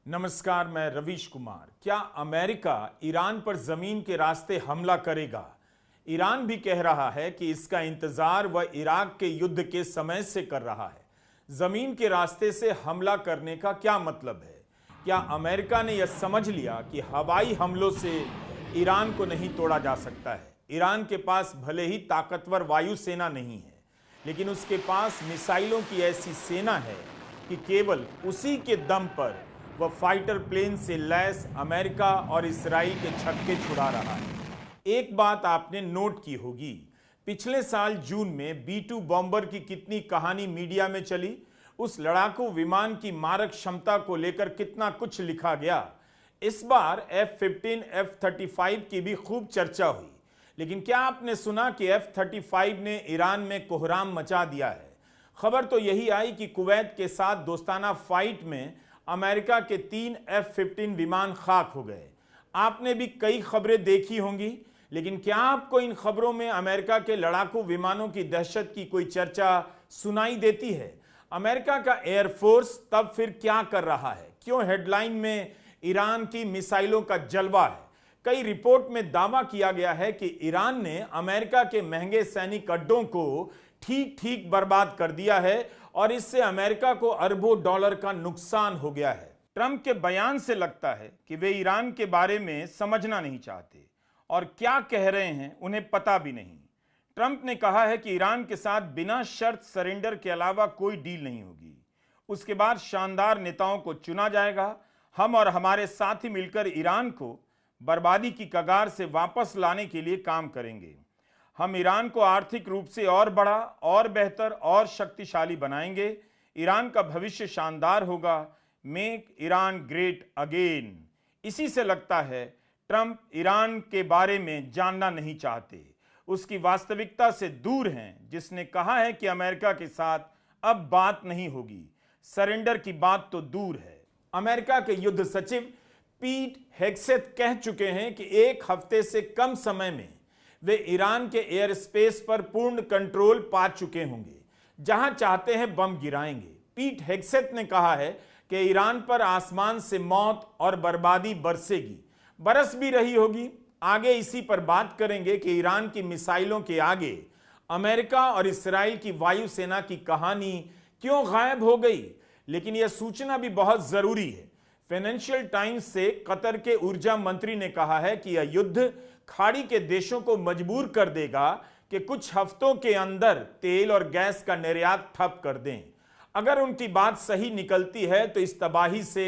नमस्कार, मैं रवीश कुमार। क्या अमेरिका ईरान पर जमीन के रास्ते हमला करेगा? ईरान भी कह रहा है कि इसका इंतजार वह इराक के युद्ध के समय से कर रहा है। जमीन के रास्ते से हमला करने का क्या मतलब है? क्या अमेरिका ने यह समझ लिया कि हवाई हमलों से ईरान को नहीं तोड़ा जा सकता है? ईरान के पास भले ही ताकतवर वायुसेना नहीं है, लेकिन उसके पास मिसाइलों की ऐसी सेना है कि केवल उसी के दम पर वह फाइटर प्लेन से लैस अमेरिका और इसराइल के छक्के छुड़ा रहा है। एक बात आपने नोट की होगी, पिछले साल जून में B-2 बॉम्बर की कितनी कहानी मीडिया में चली, उस लड़ाकू विमान की मारक क्षमता को लेकर कितना कुछ लिखा गया। इस बार F-15, F-35 की भी खूब चर्चा हुई, लेकिन क्या आपने सुना कि F-35 ने ईरान में कोहराम मचा दिया है? खबर तो यही आई कि कुवैत के साथ दोस्ताना फाइट में अमेरिका के 3 F-15 विमान खाक हो गए। आपने भी कई खबरें देखी होंगी, लेकिन क्या आपको इन खबरों में अमेरिका के लड़ाकू विमानों की दहशत की कोई चर्चा सुनाई देती है? अमेरिका का एयरफोर्स तब फिर क्या कर रहा है? क्यों हेडलाइन में ईरान की मिसाइलों का जलवा है? कई रिपोर्ट में दावा किया गया है कि ईरान ने अमेरिका के महंगे सैनिक अड्डों को ठीक ठीक बर्बाद कर दिया है और इससे अमेरिका को अरबों डॉलर का नुकसान हो गया है। ट्रंप के बयान से लगता है कि वे ईरान के बारे में समझना नहीं चाहते और क्या कह रहे हैं उन्हें पता भी नहीं। ट्रंप ने कहा है कि ईरान के साथ बिना शर्त सरेंडर के अलावा कोई डील नहीं होगी। उसके बाद शानदार नेताओं को चुना जाएगा। हम और हमारे साथी मिलकर ईरान को बर्बादी की कगार से वापस लाने के लिए काम करेंगे। हम ईरान को आर्थिक रूप से और बड़ा, और बेहतर और शक्तिशाली बनाएंगे। ईरान का भविष्य शानदार होगा। Make Iran great again. इसी से लगता है ट्रंप ईरान के बारे में जानना नहीं चाहते, उसकी वास्तविकता से दूर हैं, जिसने कहा है कि अमेरिका के साथ अब बात नहीं होगी। सरेंडर की बात तो दूर है। अमेरिका के युद्ध सचिव पीट हेग्सेथ कह चुके हैं कि एक हफ्ते से कम समय में वे ईरान के एयर स्पेस पर पूर्ण कंट्रोल पा चुके होंगे। जहां चाहते हैं बम गिराएंगे। पीट हेग्सेथ ने कहा है कि ईरान पर आसमान से मौत और बर्बादी बरसेगी, बरस भी रही होगी। आगे इसी पर बात करेंगे कि ईरान की मिसाइलों के आगे अमेरिका और इसराइल की वायुसेना की कहानी क्यों गायब हो गई। लेकिन यह सूचना भी बहुत जरूरी है। फाइनेंशियल टाइम्स से कतर के ऊर्जा मंत्री ने कहा है कि यह युद्ध खाड़ी के देशों को मजबूर कर देगा कि कुछ हफ्तों के अंदर तेल और गैस का निर्यात ठप कर दें। अगर उनकी बात सही निकलती है तो इस तबाही से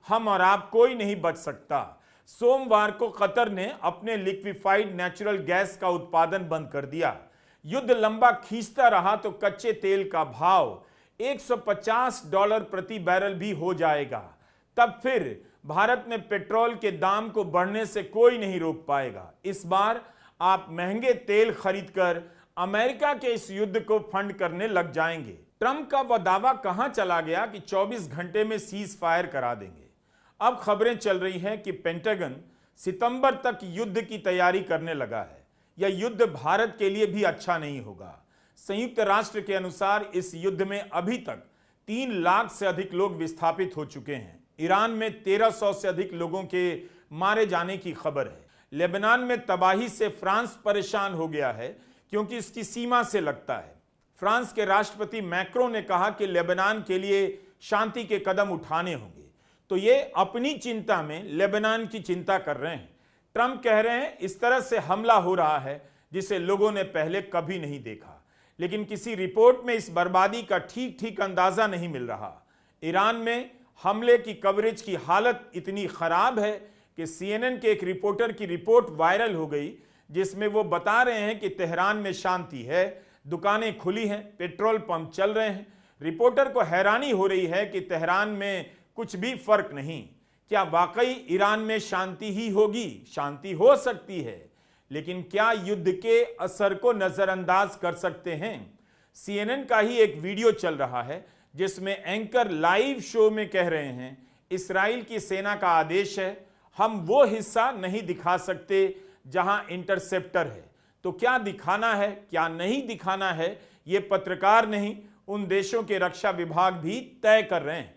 हम और आप कोई नहीं बच सकता। सोमवार को कतर ने अपने लिक्विफाइड नेचुरल गैस का उत्पादन बंद कर दिया। युद्ध लंबा खींचता रहा तो कच्चे तेल का भाव $150 प्रति बैरल भी हो जाएगा। तब फिर भारत में पेट्रोल के दाम को बढ़ने से कोई नहीं रोक पाएगा। इस बार आप महंगे तेल खरीदकर अमेरिका के इस युद्ध को फंड करने लग जाएंगे। ट्रंप का वह दावा कहां चला गया कि 24 घंटे में सीज फायर करा देंगे। अब खबरें चल रही हैं कि पेंटागन सितंबर तक युद्ध की तैयारी करने लगा है। यह युद्ध भारत के लिए भी अच्छा नहीं होगा। संयुक्त राष्ट्र के अनुसार इस युद्ध में अभी तक 3 लाख से अधिक लोग विस्थापित हो चुके हैं। ईरान में 1300 से अधिक लोगों के मारे जाने की खबर है। लेबनान में तबाही से फ्रांस परेशान हो गया है, क्योंकि इसकी सीमा से लगता है। फ्रांस के राष्ट्रपति मैक्रों ने कहा कि लेबनान के लिए शांति के कदम उठाने होंगे, तो ये अपनी चिंता में लेबनान की चिंता कर रहे हैं। ट्रंप कह रहे हैं इस तरह से हमला हो रहा है जिसे लोगों ने पहले कभी नहीं देखा, लेकिन किसी रिपोर्ट में इस बर्बादी का ठीक ठीक अंदाजा नहीं मिल रहा। ईरान में हमले की कवरेज की हालत इतनी खराब है कि CNN के एक रिपोर्टर की रिपोर्ट वायरल हो गई, जिसमें वो बता रहे हैं कि तेहरान में शांति है, दुकानें खुली हैं, पेट्रोल पंप चल रहे हैं। रिपोर्टर को हैरानी हो रही है कि तेहरान में कुछ भी फर्क नहीं। क्या वाकई ईरान में शांति ही होगी? शांति हो सकती है, लेकिन क्या युद्ध के असर को नजरअंदाज कर सकते हैं? CNN का ही एक वीडियो चल रहा है जिसमें एंकर लाइव शो में कह रहे हैं इसराइल की सेना का आदेश है, हम वो हिस्सा नहीं दिखा सकते जहां इंटरसेप्टर है। तो क्या दिखाना है क्या नहीं दिखाना है, ये पत्रकार नहीं, उन देशों के रक्षा विभाग भी तय कर रहे हैं।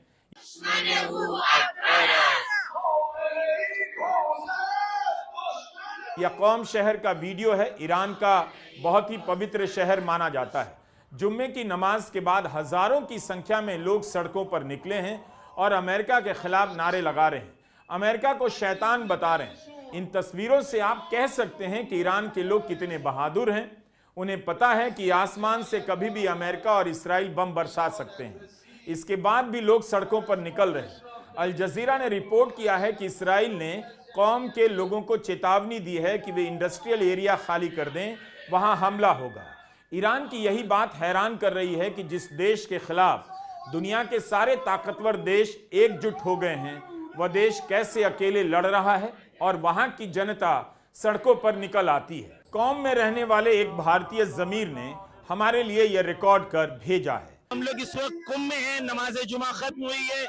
यह कौम शहर का वीडियो है। ईरान का बहुत ही पवित्र शहर माना जाता है। जुम्मे की नमाज के बाद हजारों की संख्या में लोग सड़कों पर निकले हैं और अमेरिका के खिलाफ नारे लगा रहे हैं, अमेरिका को शैतान बता रहे हैं। इन तस्वीरों से आप कह सकते हैं कि ईरान के लोग कितने बहादुर हैं। उन्हें पता है कि आसमान से कभी भी अमेरिका और इसराइल बम बरसा सकते हैं। इसके बाद भी लोग सड़कों पर निकल रहे हैं। अल जजीरा ने रिपोर्ट किया है कि इसराइल ने कौम के लोगों को चेतावनी दी है कि वे इंडस्ट्रियल एरिया खाली कर दें, वहां हमला होगा। ईरान की यही बात हैरान कर रही है कि जिस देश के खिलाफ दुनिया के सारे ताकतवर देश एकजुट हो गए हैं, वह देश कैसे अकेले लड़ रहा है और वहां की जनता सड़कों पर निकल आती है। कौम में रहने वाले एक भारतीय जमीर ने हमारे लिए यह रिकॉर्ड कर भेजा है। हम लोग इस वक्त कुंभ में हैं, नमाज जुमा खत्म हुई है,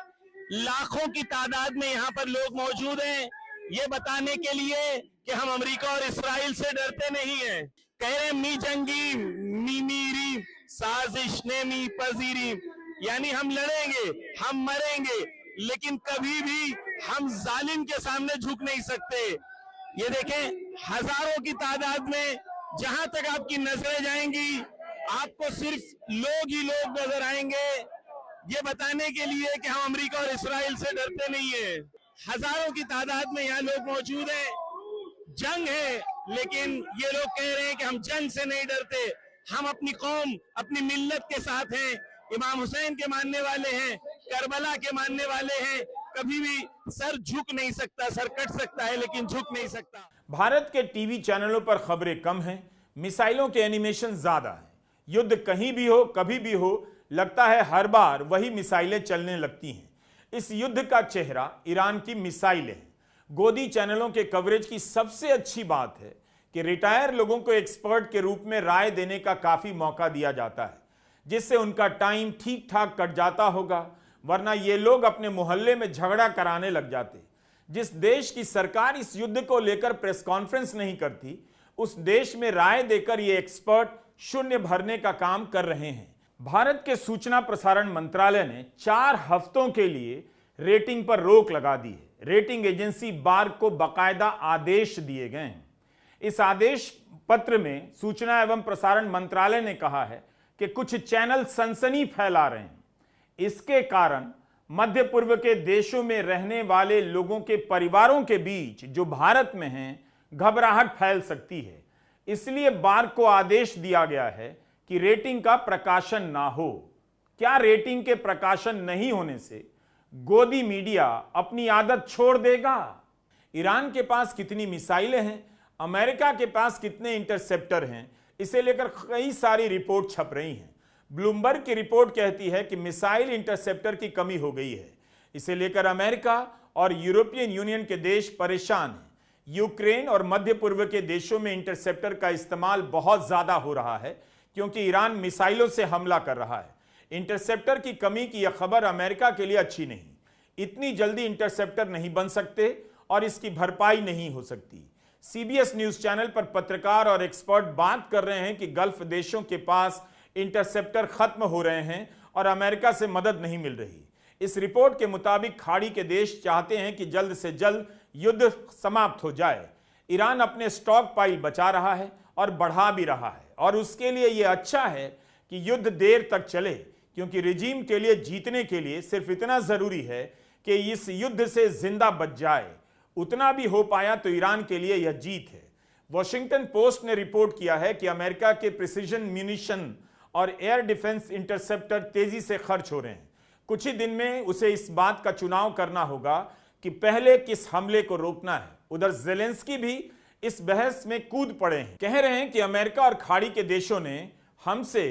लाखों की तादाद में यहाँ पर लोग मौजूद हैं, ये बताने के लिए कि हम अमेरिका और इसराइल से डरते नहीं हैं। कह रहे मी जंगी मी मीरी साजिश ने मी पजीरी, यानी हम लड़ेंगे, हम मरेंगे, लेकिन कभी भी हम जालिम के सामने झुक नहीं सकते। ये देखें, हजारों की तादाद में जहां तक आपकी नजरें जाएंगी, आपको सिर्फ लोग ही लोग नजर आएंगे, ये बताने के लिए कि हम अमेरिका और इसराइल से डरते नहीं है। हजारों की तादाद में यहाँ लोग मौजूद हैं। जंग है, लेकिन ये लोग कह रहे हैं कि हम जंग से नहीं डरते, हम अपनी कौम, अपनी मिल्लत के साथ हैं। इमाम हुसैन के मानने वाले हैं, करबला के मानने वाले हैं। कभी भी सर झुक नहीं सकता, सर कट सकता है लेकिन झुक नहीं सकता। भारत के टीवी चैनलों पर खबरें कम हैं, मिसाइलों के एनिमेशन ज्यादा हैं। युद्ध कहीं भी हो, कभी भी हो, लगता है हर बार वही मिसाइलें चलने लगती हैं। इस युद्ध का चेहरा ईरान की मिसाइलें हैं। गोदी चैनलों के कवरेज की सबसे अच्छी बात है कि रिटायर लोगों को एक्सपर्ट के रूप में राय देने का काफी मौका दिया जाता है, जिससे उनका टाइम ठीक ठाक कट जाता होगा, वरना ये लोग अपने मोहल्ले में झगड़ा कराने लग जाते। जिस देश की सरकार इस युद्ध को लेकर प्रेस कॉन्फ्रेंस नहीं करती, उस देश में राय देकर ये एक्सपर्ट शून्य भरने का काम कर रहे हैं। भारत के सूचना प्रसारण मंत्रालय ने 4 हफ्तों के लिए रेटिंग पर रोक लगा दी है। रेटिंग एजेंसी बार्क को बाकायदा आदेश दिए गए हैं। इस आदेश पत्र में सूचना एवं प्रसारण मंत्रालय ने कहा है कि कुछ चैनल सनसनी फैला रहे हैं। इसके कारण मध्य पूर्व के देशों में रहने वाले लोगों के परिवारों के बीच, जो भारत में हैं, घबराहट फैल सकती है। इसलिए बार्क को आदेश दिया गया है कि रेटिंग का प्रकाशन ना हो। क्या रेटिंग के प्रकाशन नहीं होने से गोदी मीडिया अपनी आदत छोड़ देगा? ईरान के पास कितनी मिसाइलें हैं, अमेरिका के पास कितने इंटरसेप्टर हैं, इसे लेकर कई सारी रिपोर्ट छप रही हैं। ब्लूमबर्ग की रिपोर्ट कहती है कि मिसाइल इंटरसेप्टर की कमी हो गई है। इसे लेकर अमेरिका और यूरोपियन यूनियन के देश परेशान हैं। यूक्रेन और मध्य पूर्व के देशों में इंटरसेप्टर का इस्तेमाल बहुत ज्यादा हो रहा है, क्योंकि ईरान मिसाइलों से हमला कर रहा है। इंटरसेप्टर की कमी की यह खबर अमेरिका के लिए अच्छी नहीं। इतनी जल्दी इंटरसेप्टर नहीं बन सकते और इसकी भरपाई नहीं हो सकती। सीबीएस न्यूज चैनल पर पत्रकार और एक्सपर्ट बात कर रहे हैं कि गल्फ देशों के पास इंटरसेप्टर खत्म हो रहे हैं और अमेरिका से मदद नहीं मिल रही। इस रिपोर्ट के मुताबिक खाड़ी के देश चाहते हैं कि जल्द से जल्द युद्ध समाप्त हो जाए। ईरान अपने स्टॉक पाइल बचा रहा है और बढ़ा भी रहा है, और उसके लिए यह अच्छा है कि युद्ध देर तक चले, क्योंकि रिजीम के लिए जीतने के लिए सिर्फ इतना जरूरी है कि इस युद्ध से जिंदा बच जाए। उतना भी हो पाया तो ईरान के लिए यह जीत है। वॉशिंगटन पोस्ट ने रिपोर्ट किया है कि अमेरिका के प्रिसीजन म्यूनिशन और एयर डिफेंस इंटरसेप्टर तेजी से खर्च हो रहे हैं। कुछ ही दिन में उसे इस बात का चुनाव करना होगा कि पहले किस हमले को रोकना है। उधर ज़ेलेंस्की भी इस बहस में कूद पड़े हैं। कह रहे हैं कि अमेरिका और खाड़ी के देशों ने हमसे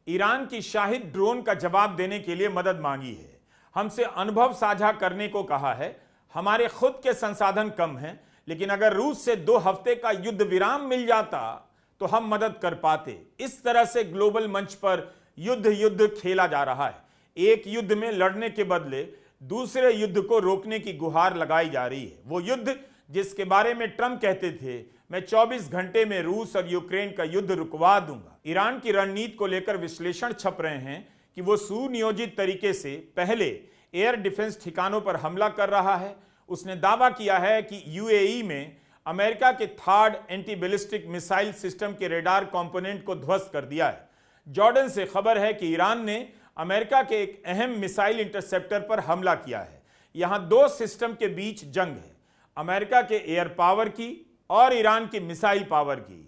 ईरान की शाहिद ड्रोन का जवाब देने के लिए मदद मांगी है, हमसे अनुभव साझा करने को कहा है। हमारे खुद के संसाधन कम हैं, लेकिन अगर रूस से 2 हफ्ते का युद्ध विराम मिल जाता तो हम मदद कर पाते। इस तरह से ग्लोबल मंच पर युद्ध खेला जा रहा है। एक युद्ध में लड़ने के बदले दूसरे युद्ध को रोकने की गुहार लगाई जा रही है। वो युद्ध जिसके बारे में ट्रंप कहते थे, मैं 24 घंटे में रूस और यूक्रेन का युद्ध रुकवा दूंगा। ईरान की रणनीति को लेकर विश्लेषण छप रहे हैं कि वो सुनियोजित तरीके से पहले एयर डिफेंस ठिकानों पर हमला कर रहा है। उसने दावा किया है कि यूएई में अमेरिका के third anti ballistic missile system के रेडार कंपोनेंट को ध्वस्त कर दिया है। जॉर्डन से खबर है कि ईरान ने अमेरिका के एक अहम मिसाइल इंटरसेप्टर पर हमला किया है। यहां दो सिस्टम के बीच जंग है, अमेरिका के एयर पावर की और ईरान की मिसाइल पावर की।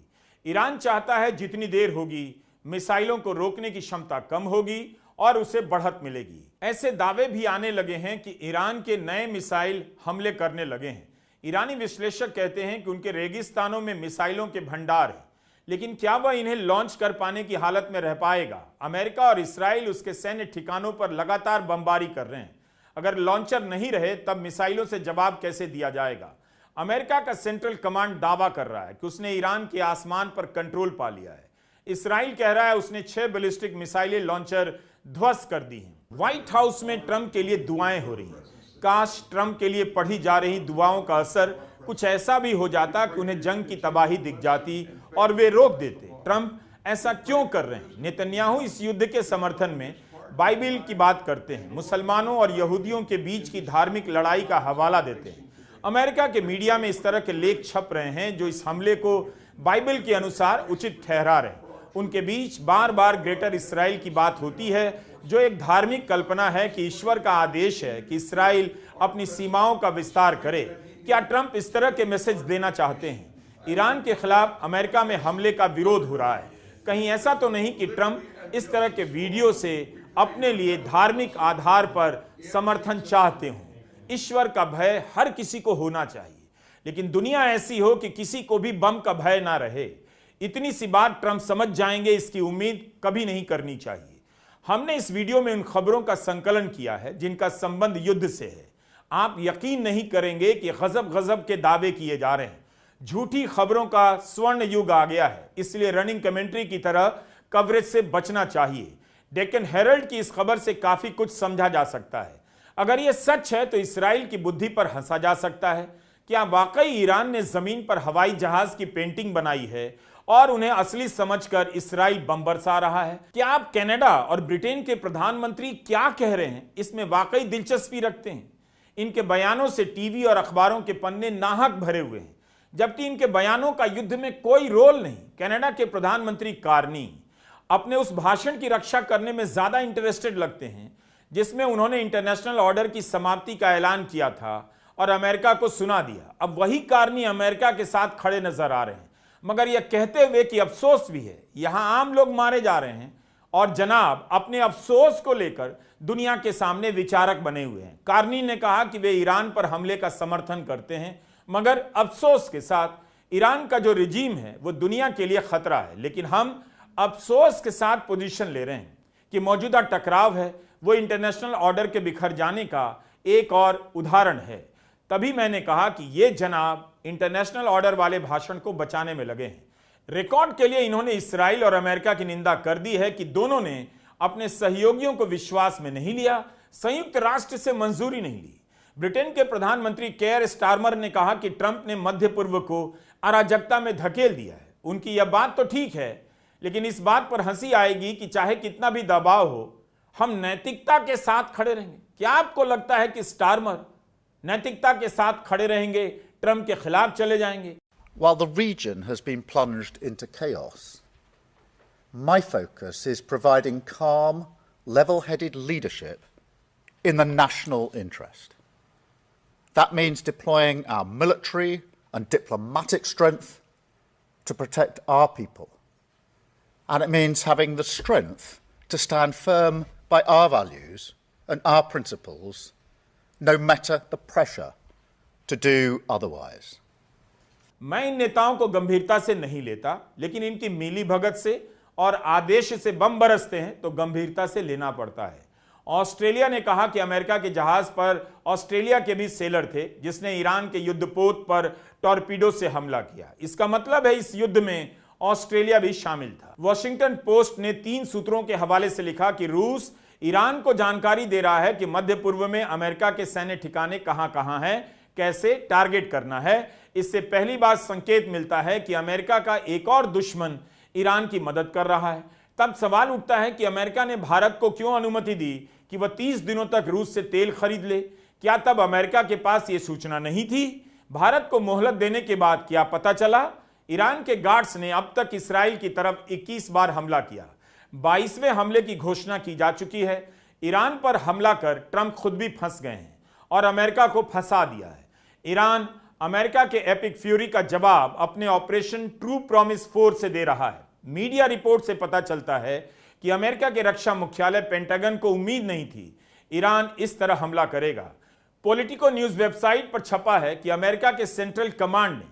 ईरान चाहता है जितनी देर होगी मिसाइलों को रोकने की क्षमता कम होगी और उसे बढ़त मिलेगी। ऐसे दावे भी आने लगे हैं कि ईरान के नए मिसाइल हमले करने लगे हैं। ईरानी विश्लेषक कहते हैं कि उनके रेगिस्तानों में मिसाइलों के भंडार हैं, लेकिन क्या वह इन्हें लॉन्च कर पाने की हालत में रह पाएगा? अमेरिका और इस्राइल उसके सैन्य ठिकानों पर लगातार बमबारी कर रहे हैं। अगर लॉन्चर नहीं रहे तब मिसाइलों से जवाब कैसे दिया जाएगा? अमेरिका का सेंट्रल कमांड दावा कर रहा है कि उसने ईरान के आसमान पर कंट्रोल पा लिया है। इस्राइल कह रहा है उसने 6 बैलिस्टिक मिसाइलें लॉन्चर ध्वस्त कर दी हैं। व्हाइट हाउस में ट्रंप के लिए दुआएं हो रही हैं। काश ट्रंप के लिए पढ़ी जा रही दुआओं का असर कुछ ऐसा भी हो जाता कि उन्हें जंग की तबाही दिख जाती और वे रोक देते। ट्रंप ऐसा क्यों कर रहे हैं? नेतन्याहू इस युद्ध के समर्थन में बाइबिल की बात करते हैं, मुसलमानों और यहूदियों के बीच की धार्मिक लड़ाई का हवाला देते हैं। अमेरिका के मीडिया में इस तरह के लेख छप रहे हैं जो इस हमले को बाइबिल के अनुसार उचित ठहरा रहे हैं। उनके बीच बार बार ग्रेटर इस्राइल की बात होती है, जो एक धार्मिक कल्पना है कि ईश्वर का आदेश है कि इस्राइल अपनी सीमाओं का विस्तार करे। क्या ट्रंप इस तरह के मैसेज देना चाहते हैं? ईरान के खिलाफ अमेरिका में हमले का विरोध हो रहा है। कहीं ऐसा तो नहीं कि ट्रंप इस तरह के वीडियो से अपने लिए धार्मिक आधार पर समर्थन चाहते हों? ईश्वर का भय हर किसी को होना चाहिए, लेकिन दुनिया ऐसी हो कि किसी को भी बम का भय ना रहे। इतनी सी बात ट्रंप समझ जाएंगे, इसकी उम्मीद कभी नहीं करनी चाहिए। हमने इस वीडियो में उन खबरों का संकलन किया है जिनका संबंध युद्ध से है। आप यकीन नहीं करेंगे कि गजब गजब के दावे किए जा रहे हैं। झूठी खबरों का स्वर्ण युग आ गया है, इसलिए रनिंग कमेंट्री की तरह कवरेज से बचना चाहिए। डेक्कन हेरल्ड की इस खबर से काफी कुछ समझा जा सकता है। अगर यह सच है तो इसराइल की बुद्धि पर हंसा जा सकता है। क्या वाकई ईरान ने जमीन पर हवाई जहाज की पेंटिंग बनाई है और उन्हें असली समझकर इसराइल बम बरसा रहा है? क्या आप कनाडा और ब्रिटेन के प्रधानमंत्री क्या कह रहे हैं इसमें वाकई दिलचस्पी रखते हैं? इनके बयानों से टीवी और अखबारों के पन्ने नाहक भरे हुए हैं, जबकि इनके बयानों का युद्ध में कोई रोल नहीं। कनाडा के प्रधानमंत्री कार्नी अपने उस भाषण की रक्षा करने में ज्यादा इंटरेस्टेड लगते हैं जिसमें उन्होंने इंटरनेशनल ऑर्डर की समाप्ति का ऐलान किया था और अमेरिका को सुना दिया। अब वही कार्नी अमेरिका के साथ खड़े नजर आ रहे हैं, मगर यह कहते हुए कि अफसोस भी है, यहां आम लोग मारे जा रहे हैं और जनाब अपने अफसोस को लेकर दुनिया के सामने विचारक बने हुए हैं। कार्नी ने कहा कि वे ईरान पर हमले का समर्थन करते हैं, मगर अफसोस के साथ ईरान का जो रिजीम है वो दुनिया के लिए खतरा है। लेकिन हम अफसोस के साथ पोजीशन ले रहे हैं कि मौजूदा टकराव है वो इंटरनेशनल ऑर्डर के बिखर जाने का एक और उदाहरण है। तभी मैंने कहा कि ये जनाब इंटरनेशनल ऑर्डर वाले भाषण को बचाने में लगे हैं। रिकॉर्ड के लिए इन्होंने इसराइल और अमेरिका की निंदा कर दी है कि दोनों ने अपने सहयोगियों को विश्वास में नहीं लिया, संयुक्त राष्ट्र से मंजूरी नहीं ली। ब्रिटेन के प्रधानमंत्री केयर स्टारमर ने कहा कि ट्रंप ने मध्य पूर्व को अराजकता में धकेल दिया है। उनकी यह बात तो ठीक है, लेकिन इस बात पर हंसी आएगी कि चाहे कितना भी दबाव हो, हम नैतिकता के साथ खड़े रहेंगे। क्या आपको लगता है कि स्टारमर नैतिकता के साथ खड़े रहेंगे, ट्रंप के खिलाफ चले जाएंगे? While the region has been plunged into chaos, my focus is providing calm, level-headed leadership in the national interest. That means deploying our military and diplomatic strength to protect our people. And it means having the strength to stand firm by our values and our principles, no matter the pressure to do otherwise. मैं इन नेताओं को गंभीरता से नहीं लेता, लेकिन इनकी मिली भगत से और आदेश से बम बरसते हैं तो गंभीरता से लेना पड़ता है। ऑस्ट्रेलिया ने कहा कि अमेरिका के जहाज पर ऑस्ट्रेलिया के भी सेलर थे जिसने ईरान के युद्धपोत पर टॉर्पीडो से हमला किया। इसका मतलब है इस युद्ध में ऑस्ट्रेलिया भी शामिल था। वॉशिंगटन पोस्ट ने 3 सूत्रों के हवाले से लिखा कि रूस ईरान को जानकारी दे रहा है कि मध्य पूर्व में अमेरिका के सैन्य ठिकाने कहां-कहां हैं, कैसे टारगेट करना है। इससे पहली बार संकेत मिलता है कि अमेरिका का एक और दुश्मन ईरान की मदद कर रहा है। तब सवाल उठता है कि अमेरिका ने भारत को क्यों अनुमति दी कि वह 30 दिनों तक रूस से तेल खरीद ले? क्या तब अमेरिका के पास यह सूचना नहीं थी? भारत को मोहलत देने के बाद क्या पता चला? ईरान के गार्ड्स ने अब तक इसराइल की तरफ 21 बार हमला किया। 22वें हमले की घोषणा की जा चुकी है। ईरान पर हमला कर ट्रंप खुद भी फंस गए हैं और अमेरिका को फंसा दिया है। ईरान अमेरिका के एपिक फ्यूरी का जवाब अपने ऑपरेशन ट्रू प्रॉमिस 4 से दे रहा है। मीडिया रिपोर्ट से पता चलता है कि अमेरिका के रक्षा मुख्यालय पेंटागन को उम्मीद नहीं थी ईरान इस तरह हमला करेगा। पॉलिटिको न्यूज वेबसाइट पर छपा है कि अमेरिका के सेंट्रल कमांड ने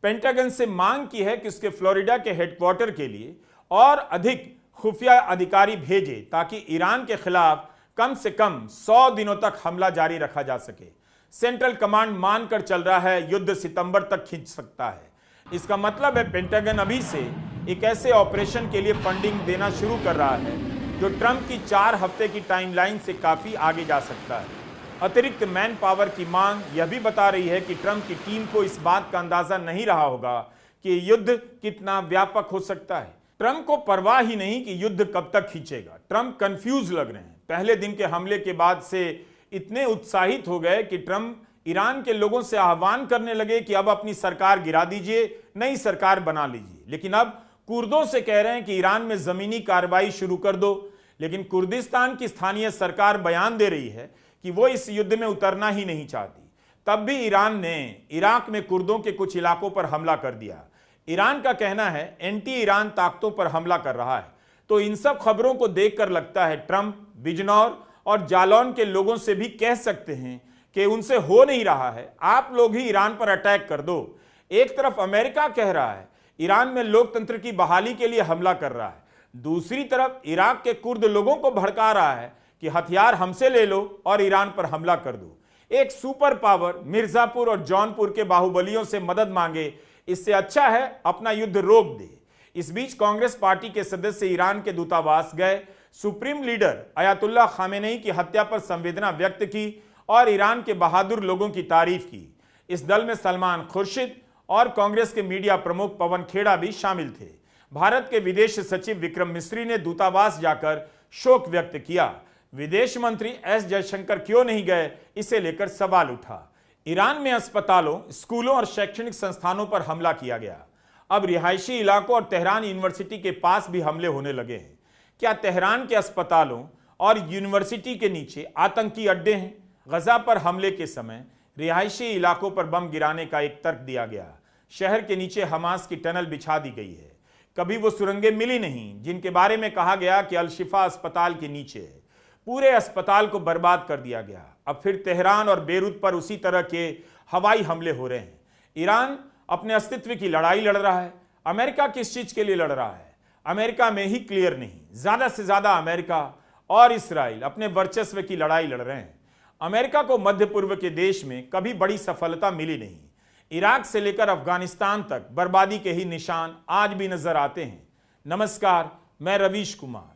पेंटागन से मांग की है कि उसके फ्लोरिडा के हेडक्वार्टर के लिए और अधिक खुफिया अधिकारी भेजे ताकि ईरान के खिलाफ कम से कम 100 दिनों तक हमला जारी रखा जा सके। सेंट्रल कमांड मानकर चल रहा है युद्ध सितंबर तक खींच सकता है। इसका मतलब है पेंटागन अभी से एक ऐसे ऑपरेशन के लिए फंडिंग देना शुरू कर रहा है जो ट्रंप की 4 हफ्ते की टाइमलाइन से काफी आगे जा सकता है। अतिरिक्त मैन पावर की मांग यह भी बता रही है कि ट्रंप की टीम को इस बात का अंदाजा नहीं रहा होगा कि युद्ध कितना व्यापक हो सकता है। ट्रंप को परवाह ही नहीं कि युद्ध कब तक खींचेगा। ट्रंप कंफ्यूज लग रहे हैं। पहले दिन के हमले के बाद से इतने उत्साहित हो गए कि ट्रंप ईरान के लोगों से आह्वान करने लगे कि अब अपनी सरकार गिरा दीजिए, नई सरकार बना लीजिए। लेकिन अब कुर्दों से कह रहे हैं कि ईरान में जमीनी कार्रवाई शुरू कर दो। लेकिन कुर्दिस्तान की स्थानीय सरकार बयान दे रही है कि वो इस युद्ध में उतरना ही नहीं चाहती। तब भी ईरान ने इराक में कुर्दों के कुछ इलाकों पर हमला कर दिया। ईरान का कहना है एंटी ईरान ताकतों पर हमला कर रहा है। तो इन सब खबरों को देखकर लगता है ट्रंप बिजनौर और जालौन के लोगों से भी कह सकते हैं कि उनसे हो नहीं रहा है, आप लोग ही ईरान पर अटैक कर दो। एक तरफ अमेरिका कह रहा है ईरान में लोकतंत्र की बहाली के लिए हमला कर रहा है, दूसरी तरफ इराक के कुर्द लोगों को भड़का रहा है कि हथियार हमसे ले लो और ईरान पर हमला कर दो। एक सुपर पावर मिर्जापुर और जौनपुर के बाहुबलियों से मदद मांगे, इससे अच्छा है अपना युद्ध रोक दे। इस बीच कांग्रेस पार्टी के सदस्य ईरान के दूतावास गए, सुप्रीम लीडर अयातुल्लाह खामेनेई की हत्या पर संवेदना व्यक्त की और ईरान के बहादुर लोगों की तारीफ की। इस दल में सलमान खुर्शीद और कांग्रेस के मीडिया प्रमुख पवन खेड़ा भी शामिल थे। भारत के विदेश सचिव विक्रम मिस्री ने दूतावास जाकर शोक व्यक्त किया। विदेश मंत्री एस जयशंकर क्यों नहीं गए, इसे लेकर सवाल उठा। ईरान में अस्पतालों, स्कूलों और शैक्षणिक संस्थानों पर हमला किया गया। अब रिहायशी इलाकों और तेहरान यूनिवर्सिटी के पास भी हमले होने लगे हैं। क्या तेहरान के अस्पतालों और यूनिवर्सिटी के नीचे आतंकी अड्डे हैं? गजा पर हमले के समय रिहायशी इलाकों पर बम गिराने का एक तर्क दिया गया। शहर के नीचे हमास की टनल बिछा दी गई है। कभी वो सुरंगें मिली नहीं जिनके बारे में कहा गया कि अल-शिफा अस्पताल के नीचे है। पूरे अस्पताल को बर्बाद कर दिया गया। अब फिर तेहरान और बेरूत पर उसी तरह के हवाई हमले हो रहे हैं। ईरान अपने अस्तित्व की लड़ाई लड़ रहा है। अमेरिका किस चीज के लिए लड़ रहा है? अमेरिका में ही क्लियर नहीं। ज्यादा से ज्यादा अमेरिका और इस्राइल अपने वर्चस्व की लड़ाई लड़ रहे हैं। अमेरिका को मध्य पूर्व के देश में कभी बड़ी सफलता मिली नहीं। इराक से लेकर अफगानिस्तान तक बर्बादी के ही निशान आज भी नजर आते हैं। नमस्कार, मैं रवीश कुमार।